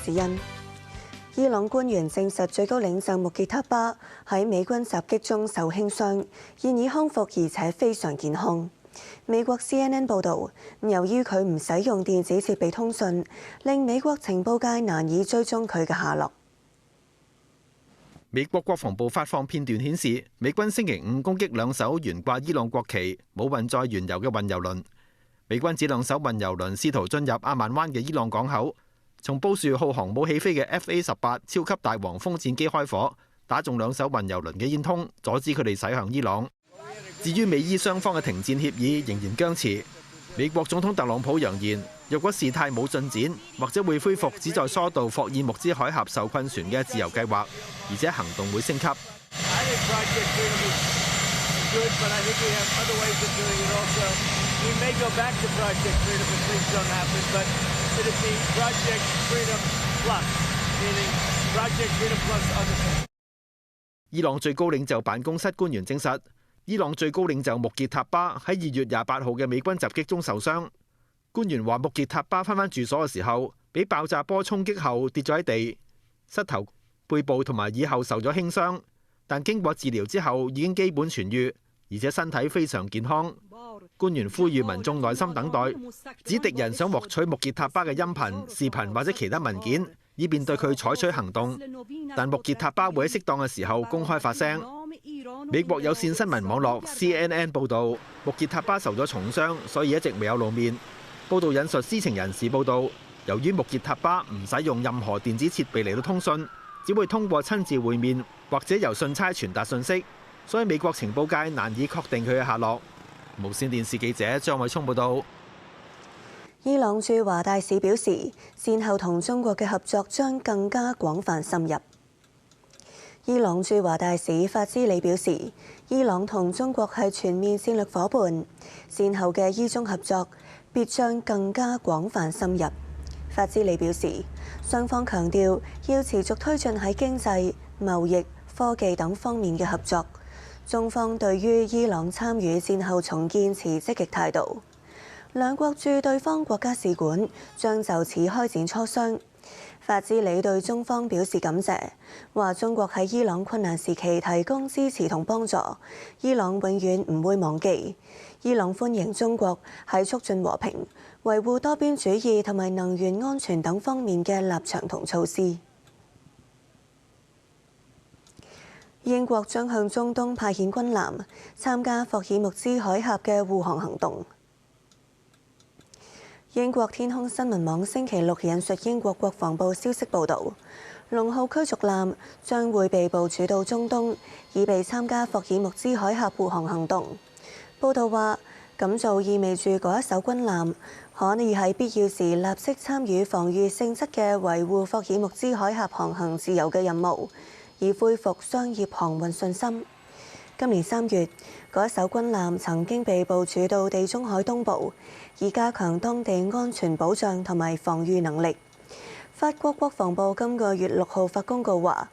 指引。伊朗官員證實最高領袖穆傑塔巴喺美軍襲擊中受輕傷，現已康復而且非常健康。美國 CNN 報導，由於佢唔使用電子設備通訊，令美國情報界難以追蹤佢嘅下落。美國國防部發放片段顯示，美軍星期五攻擊兩艘懸掛伊朗國旗、冇運載原油嘅運油輪。美軍指兩艘運油輪試圖進入阿曼灣嘅伊朗港口，從布殊號航母起飛嘅 FA-18超級大黃蜂戰機開火，打中兩艘運油輪嘅煙囪，阻止佢哋駛向伊朗。至於美伊雙方嘅停戰協議仍然僵持，美國總統特朗普揚言，若果事態冇進展，或者會恢復旨在疏導霍爾木茲海峽受困船嘅自由計劃，而且行動會升級。伊朗最高領袖辦公室官員證實，伊朗最高領袖穆傑塔巴喺2月28號嘅美軍襲擊中受傷。官員話，穆傑塔巴返住所嘅時候，俾爆炸波衝擊後跌咗喺地，膝頭、背部同埋耳後受咗輕傷，但經過治療之後已經基本痊愈，而且身體非常健康。官員呼籲民眾耐心等待，指敵人想獲取穆傑塔巴嘅音頻、視頻或者其他文件，以便對佢採取行動。但穆傑塔巴會喺適當嘅時候公開發聲。美國有線新聞網絡 CNN 報導，穆傑塔巴受咗重傷，所以一直未有露面。報導引述知情人士報導，由於穆傑塔巴唔使用任何電子設備嚟到通訊，只會通過親自會面或者由信差傳達信息，所以美國情報界難以確定佢嘅下落。無線電視記者張偉聰報導。伊朗駐華大使表示，先後同中國嘅合作將更加廣泛深入。伊朗駐華大使法茲里表示，伊朗同中國係全面戰略夥伴，先後嘅伊中合作必將更加廣泛深入。法茲里表示，雙方強調要持續推進喺經濟、貿易、科技等方面嘅合作。中方對於伊朗參與戰後重建持積極態度，兩國駐對方國家使館將就此開展磋商。法茲里對中方表示感謝，話中國喺伊朗困難時期提供支持同幫助，伊朗永遠唔會忘記。伊朗歡迎中國喺促進和平、維護多邊主義同埋能源安全等方面嘅立場同措施。英國將向中東派遣軍艦，參加霍爾木茲海峽嘅護航行動。英國天空新聞網星期六引述英國國防部消息報導，龍號驅逐艦將會被部署到中東，以備參加霍爾木茲海峽護航行動。報導話，咁做意味住嗰一艘軍艦可以喺必要時立即參與防禦性質嘅維護霍爾木茲海峽航行自由嘅任務，以恢復商業航運信心。今年3月，嗰一艘軍艦曾經被部署到地中海東部，以加強當地安全保障同埋防禦能力。法國國防部今個月6號發公告話，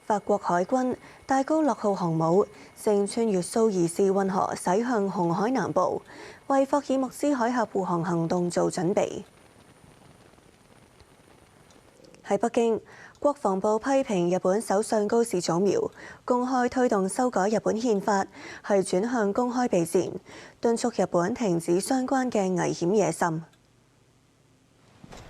法國海軍戴高樂號航母正穿越蘇伊士運河駛向紅海南部，為霍爾木茲海峽護航行動做準備。喺北京，國防部批評日本首相高市早苗公開推動修改日本憲法，係轉向公開備戰，敦促日本停止相關嘅危險野心。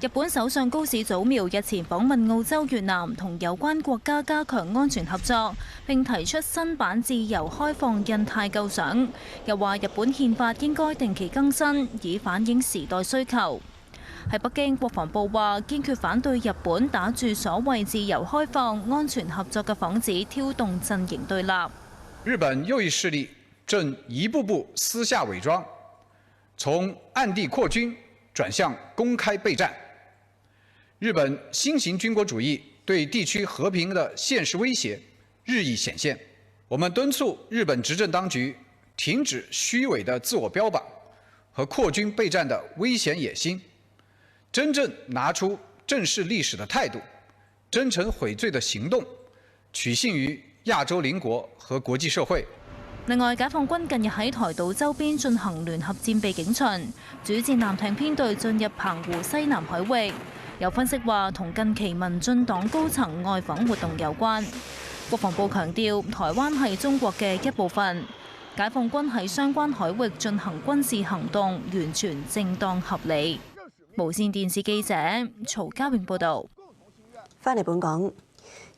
日本首相高市早苗日前訪問澳洲、越南，同有關國家加強安全合作，並提出新版自由開放印太構想，又話日本憲法應該定期更新，以反映時代需求。喺北京，國防部話堅決反對日本打住所謂自由開放、安全合作嘅幌子，挑動陣營對立。日本右翼勢力正一步步私下偽裝，從暗地擴軍轉向公開備戰。日本新型軍國主義對地區和平的現實威脅日益顯現。我們敦促日本執政當局停止虛偽的自我標榜和擴軍備戰的危險野心，真正拿出正視歷史的態度，真誠悔罪的行動，取信於亞洲鄰國和國際社會。另外，解放軍近日喺台島周邊進行聯合戰備警巡，主戰艦艇編隊進入澎湖西南海域。有分析話，同近期民進黨高層外訪活動有關。國防部強調，台灣係中國嘅一部分，解放軍喺相關海域進行軍事行動，完全正當合理。無線電視記者曹家永報導。返嚟本港，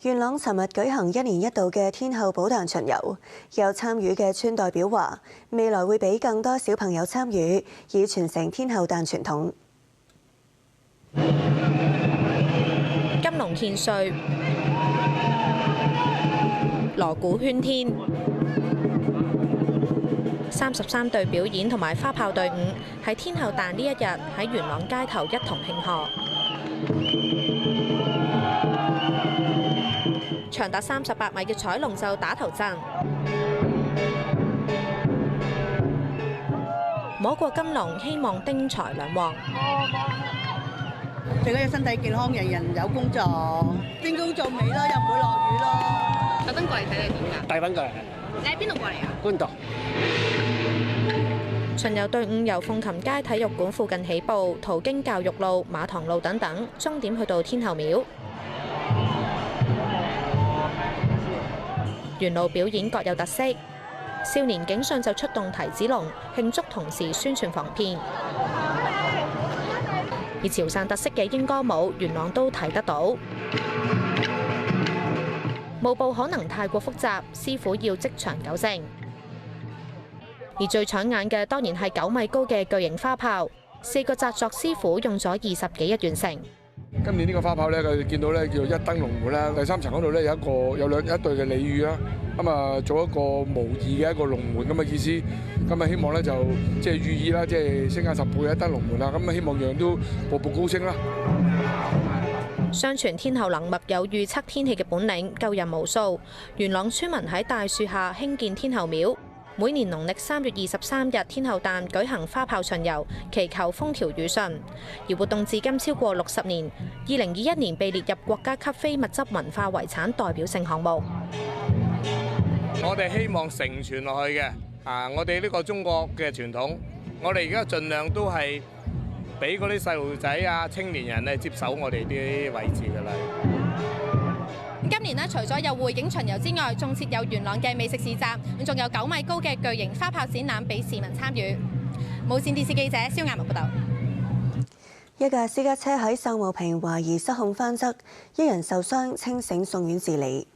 元朗尋日舉行1年1度嘅天后寶誕巡遊，有參與嘅村代表話，未來會俾更多小朋友參與，以傳承天后誕傳統。金龍獻歲、鑼鼓喧天，33隊表演同埋花炮隊伍喺天后誕呢一日喺元朗街頭一同慶賀。長達38米嘅彩龍就打頭陣，摸過金龍，希望丁財兩旺。最緊要身體健康，人人有工做，天公造美咯，又唔會落雨咯。特登過嚟睇你點㗎？大賓過嚟。你喺邊度過嚟啊？觀塘。巡遊隊伍由鳳琴街體育館附近起步，途經教育路、馬塘路等等，終點去到天后廟。沿路表演各有特色，少年警訊就出動提子龍慶祝，同時宣傳防騙。而潮汕特色嘅鸚歌舞，元朗都睇得到。舞步可能太過複雜，師傅要即場糾正。而最搶眼嘅當然係9米高嘅巨型花炮，4個紮作師傅用咗20幾日完成。今年呢個花炮咧，佢見到咧叫一燈龍門啦，第3層嗰度咧有一對嘅鯉魚啦，咁啊做一個模擬嘅一個龍門咁嘅意思，咁啊希望咧就即係寓意啦，即係升價10倍嘅一燈龍門啦，咁啊希望樣樣都步步高升啦。相傳天后能默有預測天氣嘅本領，救人無數。元朗村民喺大樹下興建天后廟。每年農曆3月23日天后誕舉行花炮巡遊，祈求風調雨順。而活動至今超過60年，2021年被列入國家級非物質文化遺產代表性項目。我哋希望承傳落去嘅，我哋呢個中國嘅傳統，我哋而家盡量都係俾嗰啲細路仔啊、青年人咧接手我哋啲位置㗎啦。今年除咗有匯景巡遊之外，仲設有元朗嘅美食市集，仲有9米高嘅巨型花炮展覽俾市民參與。無線電視記者蕭亞文報道。一架私家車喺秀茂坪懷疑失控翻側，一人受傷，清醒送院治理。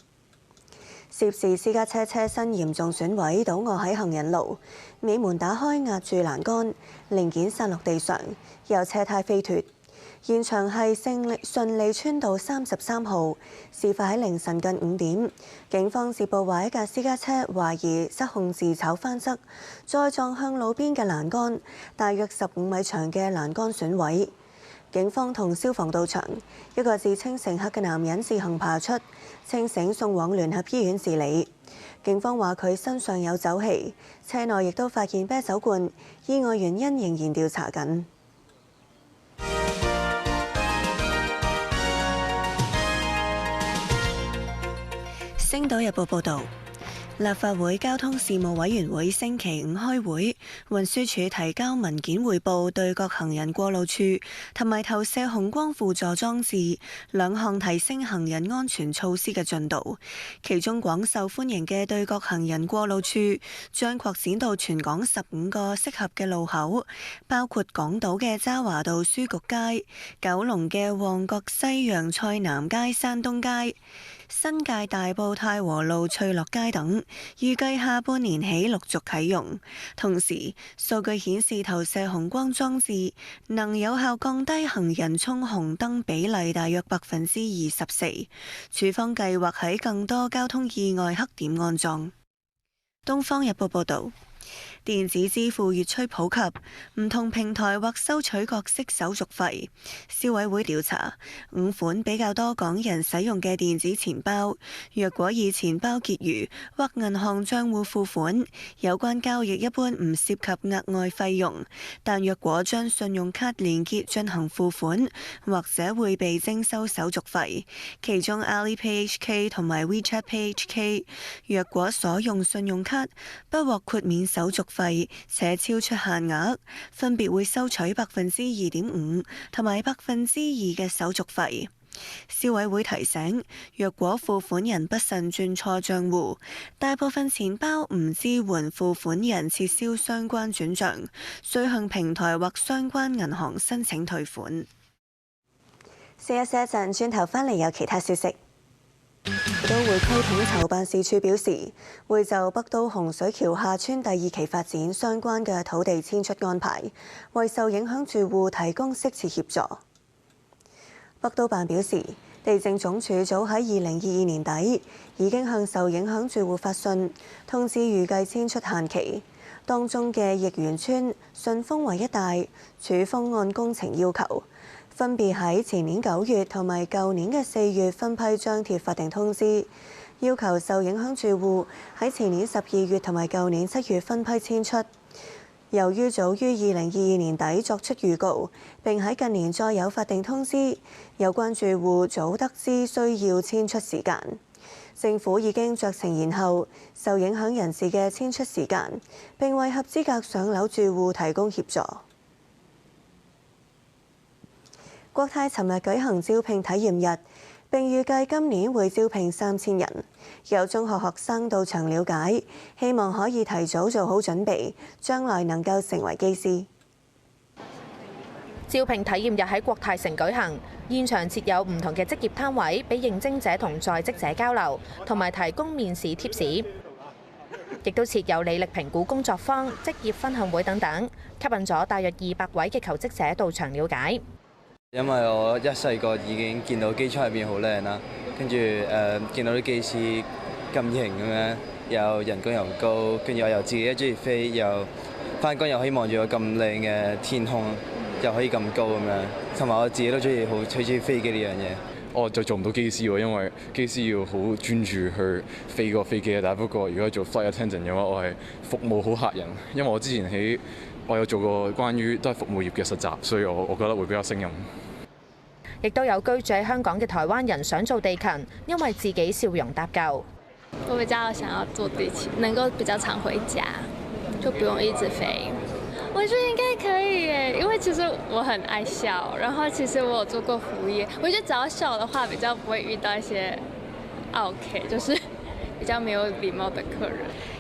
涉事私家車車身嚴重損毀，倒臥喺行人路，尾門打開壓住欄杆，零件散落地上，有車胎飛脫。現場係順利村道33號，事發喺凌晨近5點。警方接報話一架私家車懷疑失控自炒翻側，再撞向路邊嘅欄杆，大約15米長嘅欄杆損毀。警方同消防到場，一個自稱乘客嘅男人自行爬出，清醒送往聯合醫院治理。警方話佢身上有酒氣，車內亦都發現啤酒罐，意外原因仍然調查緊。《星島日報》報導，立法會交通事務委員會星期5開會，運輸署提交文件匯報對角行人過路處同埋投射紅光輔助裝置兩項提升行人安全措施嘅進度。其中廣受歡迎嘅對角行人過路處將擴展到全港15個適合嘅路口，包括港島嘅渣華道書局街、九龍嘅旺角西洋菜南街、山東街、新界大埔太和路翠樂街等，預計下半年起陸續啟用。同時，數據顯示投射紅光裝置能有效降低行人衝紅燈比例大約24%。署方計劃喺更多交通意外黑點安裝。《東方日報》報導。電子支付越趨普及，唔同平台或收取各式手續費。消委會調查5款比較多港人使用嘅電子錢包，若果以錢包結餘或銀行帳戶付款，有關交易一般唔涉及額外費用，但若果將信用卡連結進行付款，或者會被徵收手續費。其中 Alipay HK 同埋 WeChat Pay HK，若果所用信用卡不獲豁免手續費且超出限額，分別會收取2.5%同埋2%嘅手續費。消委會提醒，若果付款人不慎轉錯帳戶，大部分錢包唔支援付款人撤銷相關轉帳，需向平台或相關銀行申請退款。試一陣，轉頭返嚟有其他消息。都會區統籌辦事處表示，會就北都洪水橋下村第2期發展相關嘅土地遷出安排，為受影響住戶提供適切協助。北都辦表示，地政總署早喺2022年底已經向受影響住戶發信，通知預計遷出限期。當中嘅奕源村、順豐圍一帶，署方按工程要求，分別喺前年9月同埋舊年嘅4月分批張貼法定通知，要求受影響住戶喺前年12月同埋舊年7月分批遷出。由於早於2022年底作出預告，並喺近年再有法定通知，有關住戶早得知需要遷出時間。政府已經酌情延後受影響人士嘅遷出時間，並為合資格上樓住戶提供協助。國泰尋日舉行招聘體驗日，並預計今年會招聘3000人。有中學學生到場了解，希望可以提早做好準備，將來能夠成為機師。招聘體驗日喺國泰城舉行，現場設有唔同嘅職業攤位，俾應徵者同在職者交流，同埋提供面試貼士。亦都設有履歷評估工作坊、職業分享會等等，吸引咗大約200位嘅求職者到場了解。因為我一細個已經見到機艙入邊好靚啦，跟住見到啲機師咁型咁樣，又人工又高，跟住我又自己一中意飛，又翻工又可以望住個咁靚嘅天空，又可以咁高咁樣，同埋我自己都中意好中意飛機呢樣嘢。我就做唔到機師喎，因為機師要好專注去飛個飛機啊。但係不過如果做 flight attendant 嘅話，我係服務好客人，因為我之前我有做過關於都係服務業嘅實習，所以我覺得會比較勝任。亦都有居住喺香港嘅台灣人想做地勤，因為自己笑容搭救。我比較想要做地勤，能夠比較常回家，就不用一直飛。我覺得應該可以耶，因為其實我很愛笑，然後其實我有做過服務業，我覺得只要笑的話，比較不會遇到一些 OK，就是比較沒有禮貌的客人。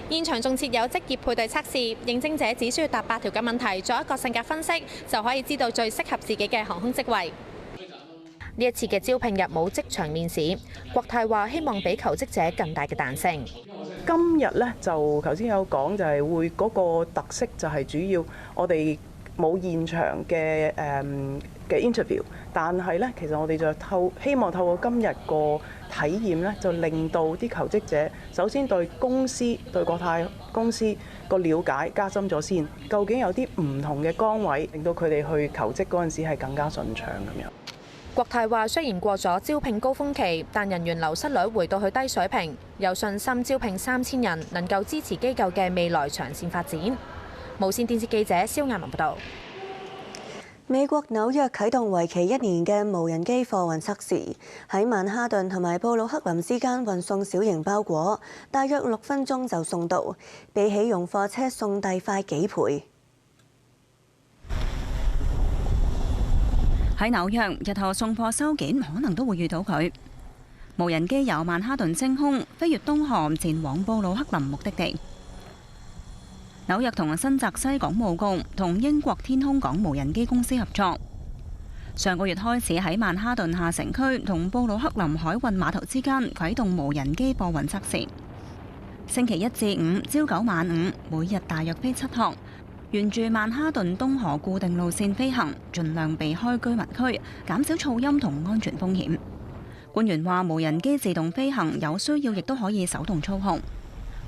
現場仲設有職業配對測試，應徵者只需要答8條嘅問題，做一個性格分析，就可以知道最適合自己嘅航空職位。呢一次嘅招聘日冇即場面試，國泰話希望俾求職者更大嘅彈性。今日咧就頭先有講，就係會嗰個特色就係主要我哋冇現場嘅interview， 但係咧其實我哋就希望透過今日個體驗咧，就令到啲求職者首先對公司對國泰公司個了解加深咗先，究竟有啲唔同嘅崗位，令到佢哋去求職嗰陣時係更加順暢咁樣。國泰話雖然過咗招聘高峰期，但人員流失率回到去低水平，有信心招聘3000人，能夠支持機構嘅未來長線發展。無線電視記者蕭亞文報道。美國紐約啟動為期1年嘅無人機貨運測試，喺曼哈頓同埋布魯克林之間運送小型包裹，大約6分鐘就送到，比起用貨車送遞快幾倍。喺紐約，日後送貨收件可能都會遇到佢。無人機由曼哈頓升空，飛越東河前往布魯克林目的地。紐約同新澤西港務局同英國天空港無人機公司合作，上個月開始喺曼哈頓下城區同布魯克林海運碼頭之間啟動無人機貨運測試。星期1至5朝9晚5，每日大約飛7趟。沿住曼哈頓東河固定路線飛行，盡量避開居民區，減少噪音同安全風險。官員話，無人機自動飛行有需要亦都可以手動操控。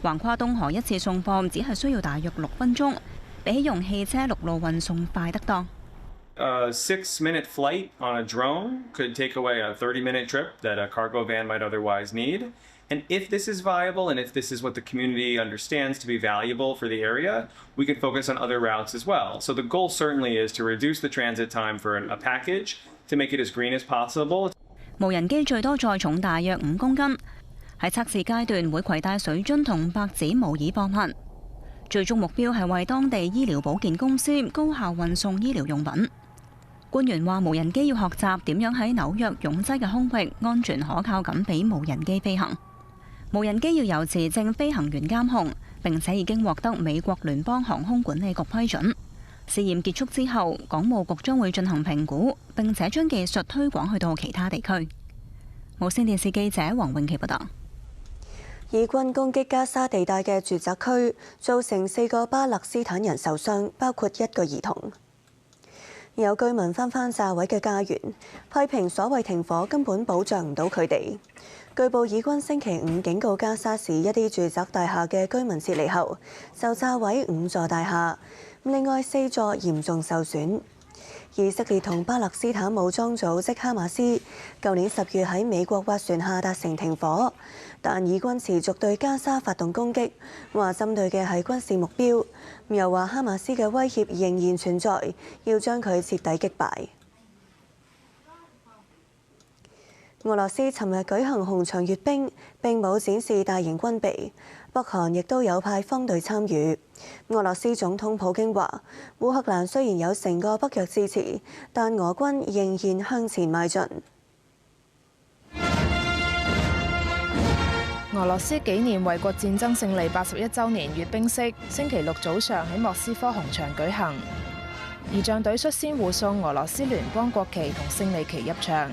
橫跨東河一次送貨只係需要大約6分鐘，比起用汽車陸路運送快得多。A 6-minute flight on a drone could take away a 30-minute trip that a cargo van might otherwise need. And if this is viable, and if this is what the community understands to be valuable for the area, we can focus on other routes as well. So the goal certainly is to reduce the transit time for a package to make it as green as possible. 無人機最多載重大約5公斤，喺測試階段會攜帶水樽同白紙模擬貨物。最終目標係為當地醫療保健公司高效運送醫療用品。官員話，無人機要學習點樣喺紐約擁擠嘅空域安全可靠咁俾無人機飛行。無人機要由持證飛行員監控，並且已經獲得美國聯邦航空管理局批准。試驗結束之後，港務局將會進行評估，並且將技術推廣去到其他地區。無線電視記者黃永琪報道。以軍攻擊加沙地帶嘅住宅區，造成4個巴勒斯坦人受傷，包括1個兒童。有居民翻炸毀嘅家園，批評所謂停火根本保障唔到佢哋。據報以軍星期5警告加沙市一啲住宅大廈嘅居民撤離後，就炸毀5座大廈，另外4座嚴重受損。以色列同巴勒斯坦武裝組織哈馬斯舊年10月喺美國斡旋下達成停火，但以軍持續對加沙發動攻擊，話針對嘅係軍事目標，又話哈馬斯嘅威脅仍然存在，要將佢徹底擊敗。俄羅斯尋日舉行紅場閱兵，並冇展示大型軍備。北韓亦都有派方隊參與。俄羅斯總統普京話：烏克蘭雖然有成個北約支持，但俄軍仍然向前邁進。俄羅斯紀念衛國戰爭勝利81週年閱兵式，星期六早上喺莫斯科紅場舉行。儀仗隊率先護送俄羅斯聯邦國旗同勝利旗入場。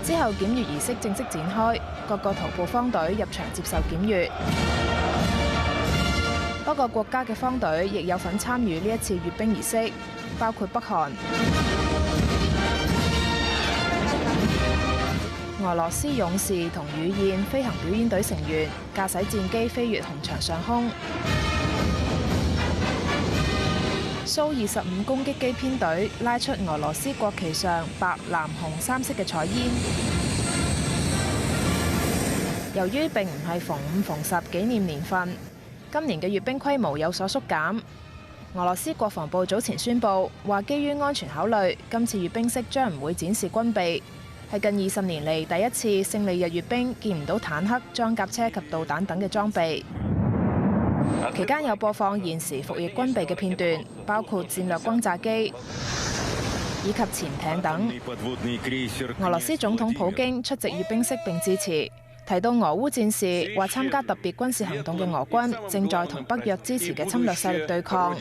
之後檢閱儀式正式展開，各個徒步方隊入場接受檢閱。多個國家嘅方隊亦有份參與呢一次閱兵儀式，包括北韓、俄羅斯勇士同雨燕飛行表演隊成員駕駛戰機飛越紅場上空。蘇25攻擊機編隊拉出俄羅斯國旗上白、藍、紅3色嘅彩煙。由於並唔係逢5逢10紀念年份，今年嘅閱兵規模有所縮減。俄羅斯國防部早前宣布，話基於安全考慮，今次閱兵式將唔會展示軍備，係近20年嚟第一次勝利日閱兵見唔到坦克、裝甲車及導彈等嘅裝備。期間有播放現時服役軍備嘅片段，包括戰略轟炸機以及潛艇等。俄羅斯總統普京出席閱兵式並致辭，提到俄烏戰事，話參加特別軍事行動嘅俄軍正在同北約支持嘅侵略勢力對抗。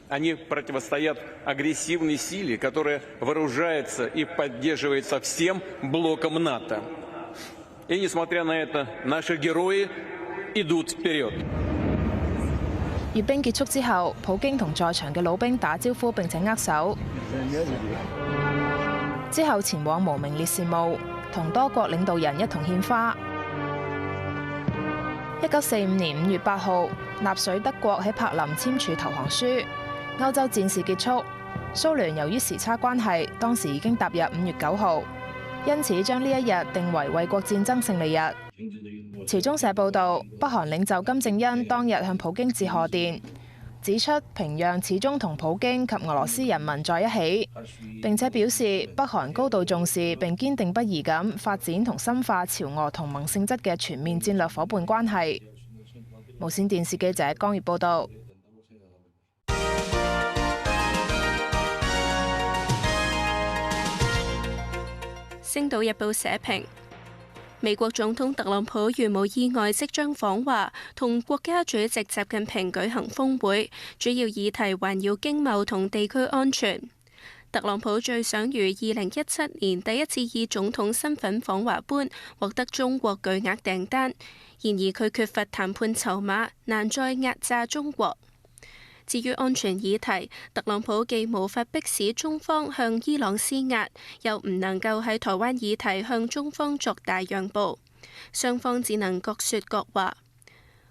Они противостоят агрессивной силе, которая вооружается и поддерживается всем блоком НАТО. И несмотря на это, наши герои идут вперед. 閱兵結束之後，普京同在場嘅老兵打招呼並且握手，之後前往無名烈士墓，同多國領導人一同獻花。1945年5月8號，納粹德國喺柏林簽署投降書。歐洲戰事結束，蘇聯由於時差關係，當時已經踏入5月9號，因此將呢一日定為衛國戰爭勝利日。朝中社報導，北韓領袖金正恩當日向普京致賀電，指出平壤始終同普京及俄羅斯人民在一起，並且表示北韓高度重視並堅定不移咁發展同深化朝俄同盟性質嘅全面戰略夥伴關係。無線電視記者江月報導。《星島日報》社評：美國總統特朗普如無意外即將訪華，同國家主席習近平舉行峰會，主要議題環繞經貿同地區安全。特朗普最想如2017年第一次以總統身份訪華般獲得中國巨額訂單，然而佢缺乏談判籌碼，難再壓榨中國。至於安全議題，特朗普既無法迫使中方向伊朗施壓，又唔能夠喺台灣議題向中方作大讓步，雙方只能各說各話。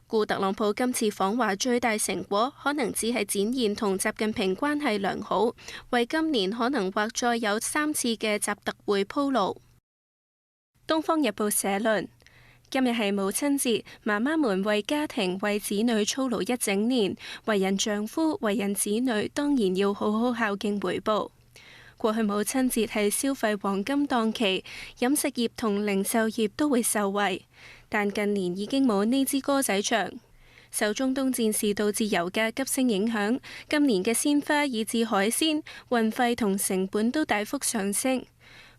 故特朗普今次訪華最大成果，可能只係展現同習近平關係良好，為今年可能或再有3次嘅習特會鋪路。《東方日報》社論：今日係母親節，媽媽們為家庭、為子女操勞一整年，為人丈夫、為人子女，當然要好好孝敬回報。過去母親節係消費黃金檔期，飲食業同零售業都會受惠，但近年已經冇呢支歌仔唱。受中東戰事導致油價急升影響，今年嘅鮮花以至海鮮運費同成本都大幅上升。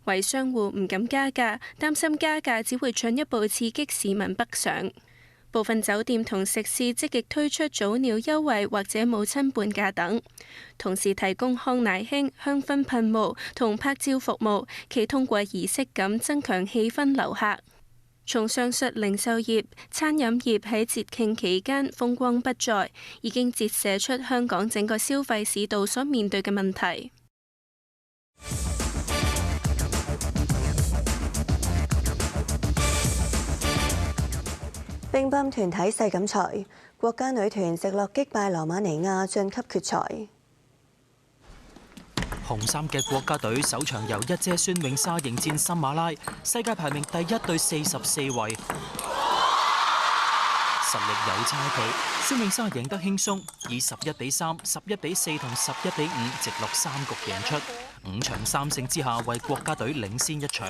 為商戶唔敢加價，擔心加價只會進一步刺激市民北上。部分酒店同食肆積極推出早鳥優惠或者母親半價等，同時提供康乃馨、香薰噴霧同拍照服務，期通過儀式感增強氣氛留客。從上述零售業、餐飲業喺節慶期間風光不再，已經折射出香港整個消費市道所面對嘅問題。乒乓團體世錦賽，國家女團直落擊敗羅馬尼亞晉級決賽。紅衫嘅國家隊首場由一姐孫穎莎迎戰森馬拉，世界排名第1對44位，實力有差距。孫穎莎贏得輕鬆，以11比3、11比4同11比5直落3局贏出，5場3勝之下為國家隊領先一場。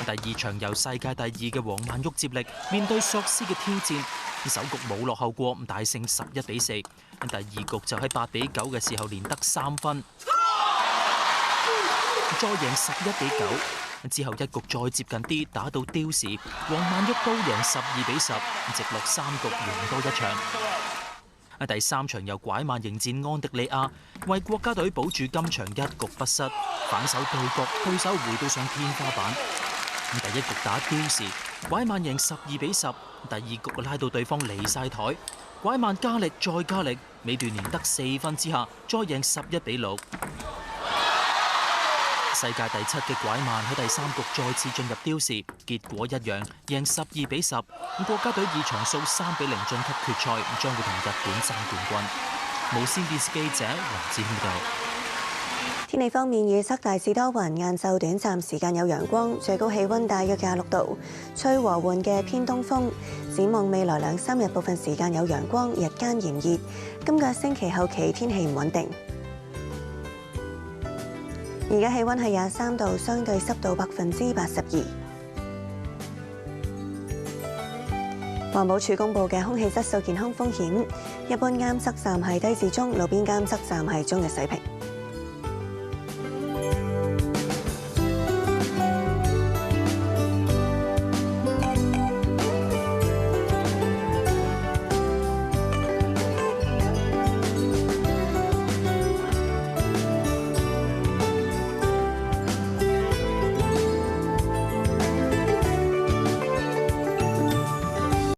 第2場由世界第2嘅黃曼玉接力，面對索斯嘅挑戰，首局冇落後過，大勝11比4。第2局就喺8比9嘅時候連得3分，再贏11比9。之後一局再接近啲，打到刁時，黃曼玉都贏12比10，直落3局贏多一場。第3場由拐曼迎戰安迪利亞，為國家隊保住今場一局不失，反手對角，對手回到上天花板。第1局打刁時，拐曼贏12比10。第2局拉到對方離晒台，拐曼加力再加力，尾段連得4分之下，再贏11比6。世界第7嘅拐曼喺第3局再次進入刁時，結果一樣，贏12比10。國家隊以場數3比0晉級決賽，將會同日本爭冠軍。無線電視記者黃志謙報道。天氣方面，預測大致多雲，晏晝短暫時間有陽光，最高氣溫大約26度，吹和緩嘅偏東風。展望未來2、3日，部分時間有陽光，日間炎熱。今個星期後期天氣唔穩定。而家氣溫係23度，相對濕度82%。環保署公布嘅空氣質素健康風險，一般監測站係低至中，路邊監測站係中嘅水平。